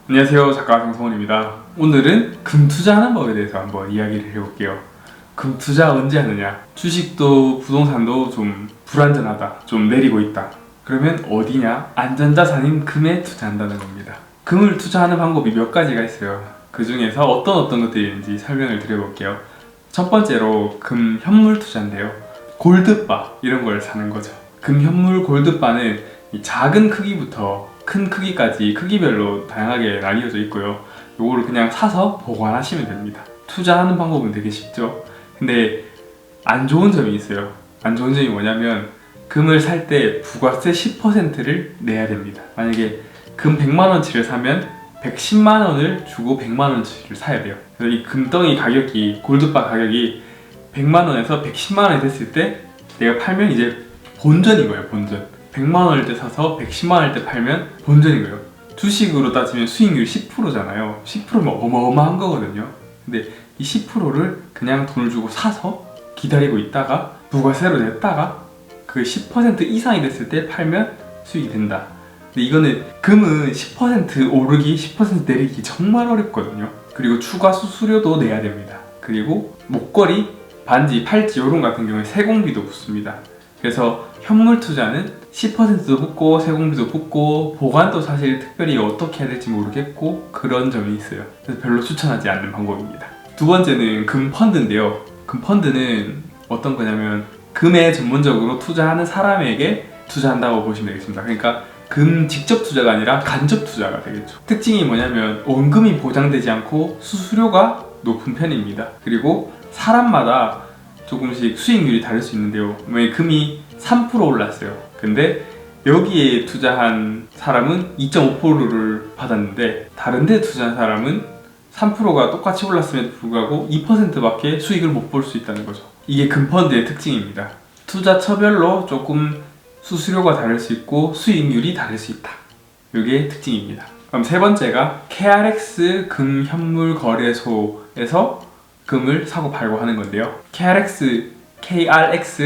안녕하세요, 작가 정성원입니다. 오늘은 금 투자하는 법에 대해서 한번 이야기를 해볼게요. 금 투자 언제 하느냐? 주식도 부동산도 좀 불안전하다, 좀 내리고 있다. 그러면 어디냐? 안전자산인 금에 투자한다는 겁니다. 금을 투자하는 방법이 몇 가지가 있어요. 그 중에서 어떤 것들이 있는지 설명을 드려볼게요. 첫 번째로 금 현물 투자인데요. 골드바 이런 걸 사는 거죠. 금 현물 골드바는 이 작은 크기부터 큰 크기까지 크기별로 다양하게 나뉘어져 있고요. 요거를 그냥 사서 보관하시면 됩니다. 투자하는 방법은 되게 쉽죠. 근데 안 좋은 점이 있어요. 안 좋은 점이 뭐냐면 금을 살 때 부가세 10%를 내야 됩니다. 만약에 금 100만원치를 사면 110만원을 주고 100만원치를 사야 돼요. 그래서 이 금덩이 가격이, 골드바 가격이 100만원에서 110만원이 됐을 때 내가 팔면 이제 본전인 거예요. 본전. 100만원일 때 사서 110만원일 때 팔면 본전인 거예요. 주식으로 따지면 수익률 10%잖아요 10%면 어마어마한 거거든요. 근데 이 10%를 그냥 돈을 주고 사서 기다리고 있다가 부가세로 냈다가 그 10% 이상이 됐을 때 팔면 수익이 된다. 근데 이거는 금은 10% 오르기 10% 내리기 정말 어렵거든요. 그리고 추가 수수료도 내야 됩니다. 그리고 목걸이, 반지, 팔찌 이런 같은 경우에 세공비도 붙습니다. 그래서 현물 투자는 10%도 붙고 세공비도 붙고 보관도 사실 특별히 어떻게 해야 될지 모르겠고 그런 점이 있어요. 그래서 별로 추천하지 않는 방법입니다. 두 번째는 금 펀드인데요. 금 펀드는 어떤 거냐면 금에 전문적으로 투자하는 사람에게 투자한다고 보시면 되겠습니다. 그러니까 금 직접 투자가 아니라 간접 투자가 되겠죠. 특징이 뭐냐면 원금이 보장되지 않고 수수료가 높은 편입니다. 그리고 사람마다 조금씩 수익률이 다를 수 있는데요. 금이 3% 올랐어요. 근데 여기에 투자한 사람은 2.5%를 받았는데 다른 데 투자한 사람은 3%가 똑같이 올랐음에도 불구하고 2%밖에 수익을 못 볼 수 있다는 거죠. 이게 금펀드의 특징입니다. 투자처별로 조금 수수료가 다를 수 있고 수익률이 다를 수 있다. 이게 특징입니다. 그럼 세 번째가 KRX 금현물거래소에서 금을 사고 팔고 하는 건데요. KRX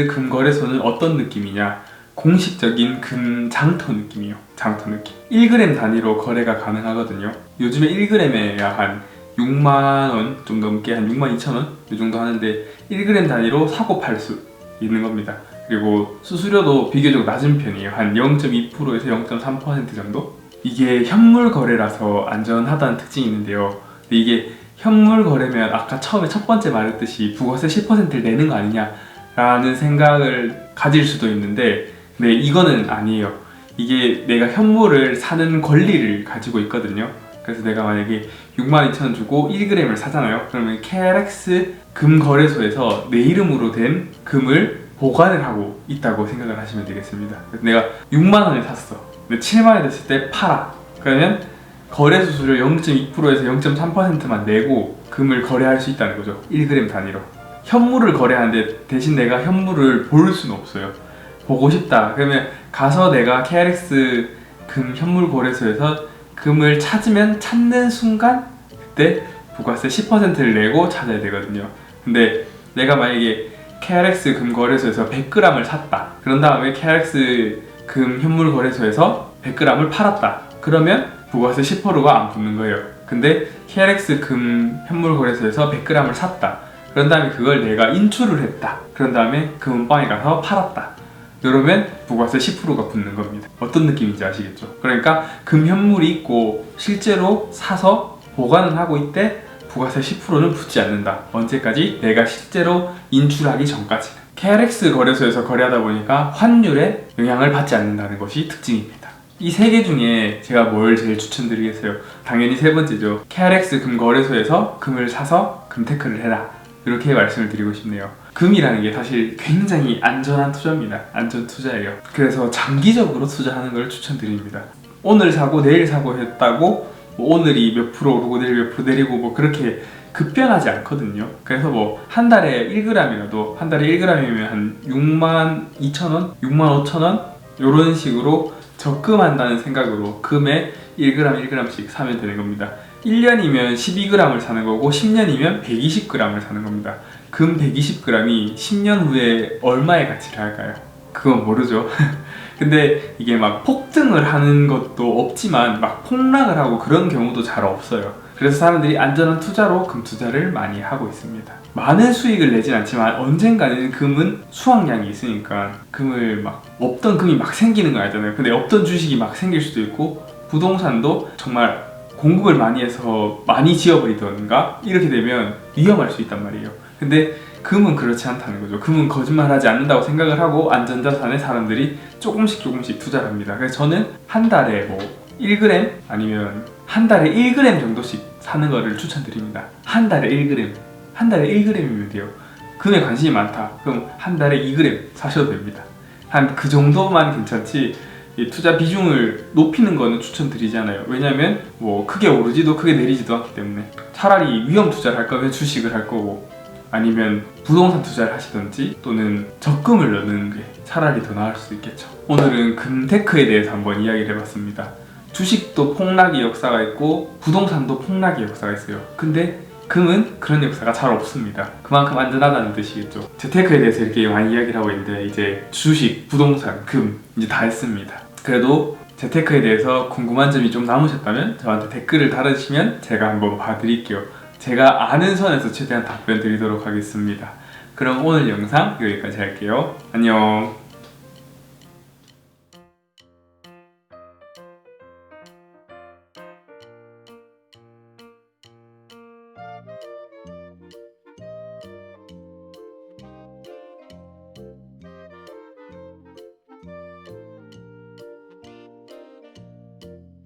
금거래소는 어떤 느낌이냐? 공식적인 금 장터 느낌이에요. 장터 느낌. 1g 단위로 거래가 가능하거든요. 요즘에 1g에 한 6만원 좀 넘게 한 62,000원 이 정도 하는데 1g 단위로 사고 팔 수 있는 겁니다. 그리고 수수료도 비교적 낮은 편이에요. 한 0.2%에서 0.3% 정도? 이게 현물 거래라서 안전하다는 특징이 있는데요. 근데 이게 현물 거래면 아까 처음에 첫 번째 말했듯이 부가세 10%를 내는 거 아니냐 라는 생각을 가질 수도 있는데 네, 이거는 아니에요. 이게 내가 현물을 사는 권리를 가지고 있거든요. 그래서 내가 만약에 62,000원 주고 1g을 사잖아요. 그러면 KRX 금거래소에서 내 이름으로 된 금을 보관을 하고 있다고 생각을 하시면 되겠습니다. 그래서 내가 6만원에 샀어. 근데 7만원이 됐을 때 팔아. 그러면 거래 수수료 0.2%에서 0.3%만 내고 금을 거래할 수 있다는 거죠. 1g 단위로. 현물을 거래하는데 대신 내가 현물을 볼 수는 없어요. 보고 싶다. 그러면 가서 내가 KRX 금 현물 거래소에서 금을 찾으면 찾는 순간 그때 부가세 10%를 내고 찾아야 되거든요. 근데 내가 만약에 KRX 금 거래소에서 100g을 샀다. 그런 다음에 KRX 금 현물 거래소에서 100g을 팔았다. 그러면 부가세 10%가 안 붙는 거예요. 근데 KRX 금 현물 거래소에서 100g을 샀다. 그런 다음에 그걸 내가 인출을 했다. 그런 다음에 금은방에 가서 팔았다. 이러면 부가세 10%가 붙는 겁니다. 어떤 느낌인지 아시겠죠? 그러니까 금 현물이 있고 실제로 사서 보관을 하고 있대 부가세 10%는 붙지 않는다. 언제까지? 내가 실제로 인출하기 전까지는. KRX 거래소에서 거래하다 보니까 환율에 영향을 받지 않는다는 것이 특징입니다. 이 세 개 중에 제가 뭘 제일 추천드리겠어요? 당연히 세 번째죠. KRX 금 거래소에서 금을 사서 금테크를 해라. 이렇게 말씀을 드리고 싶네요. 금이라는 게 사실 굉장히 안전한 투자입니다. 안전 투자예요. 그래서 장기적으로 투자하는 걸 추천드립니다. 오늘 사고 내일 사고 했다고 오늘이 몇 프로 오르고 내일 몇 프로 내리고 뭐 그렇게 급변하지 않거든요. 그래서 뭐 한 달에 1g이라도 한 달에 1g이면 한 62,000원, 65,000원 이런 식으로 적금한다는 생각으로 금에 1g 1g씩 사면 되는 겁니다. 1년이면 12g을 사는 거고 10년이면 120g을 사는 겁니다. 금 120g이 10년 후에 얼마의 가치를 할까요? 그건 모르죠. 근데 이게 막 폭등을 하는 것도 없지만 막 폭락을 하고 그런 경우도 잘 없어요. 그래서 사람들이 안전한 투자로 금 투자를 많이 하고 있습니다. 많은 수익을 내진 않지만 언젠가는 금은 수확량이 있으니까 금을 막 없던 금이 막 생기는 거 알잖아요. 근데 없던 주식이 막 생길 수도 있고 부동산도 정말 공급을 많이 해서 많이 지어버리던가 이렇게 되면 위험할 수 있단 말이에요. 근데 금은 그렇지 않다는 거죠. 금은 거짓말하지 않는다고 생각을 하고 안전자산에 사람들이 조금씩 투자를 합니다. 그래서 저는 한 달에 뭐 1g 아니면 한 달에 1g 정도씩 사는 거를 추천드립니다. 한 달에 1g, 한 달에 1g이면 돼요. 금에 관심이 많다. 그럼 한 달에 2g 사셔도 됩니다. 한 그 정도만 괜찮지 이 투자 비중을 높이는 거는 추천드리지 않아요. 왜냐면 뭐 크게 오르지도 크게 내리지도 않기 때문에 차라리 위험 투자를 할 거면 주식을 할 거고 아니면 부동산 투자를 하시든지 또는 적금을 넣는 게 차라리 더 나을 수도 있겠죠. 오늘은 금테크에 대해서 한번 이야기를 해봤습니다. 주식도 폭락의 역사가 있고 부동산도 폭락의 역사가 있어요. 근데 금은 그런 역사가 잘 없습니다. 그만큼 안전하다는 뜻이겠죠. 재테크에 대해서 이렇게 많이 이야기를 하고 있는데 이제 주식, 부동산, 금 이제 다 했습니다. 그래도 재테크에 대해서 궁금한 점이 좀 남으셨다면 저한테 댓글을 달아주시면 제가 한번 봐드릴게요. 제가 아는 선에서 최대한 답변 드리도록 하겠습니다. 그럼 오늘 영상 여기까지 할게요. 안녕.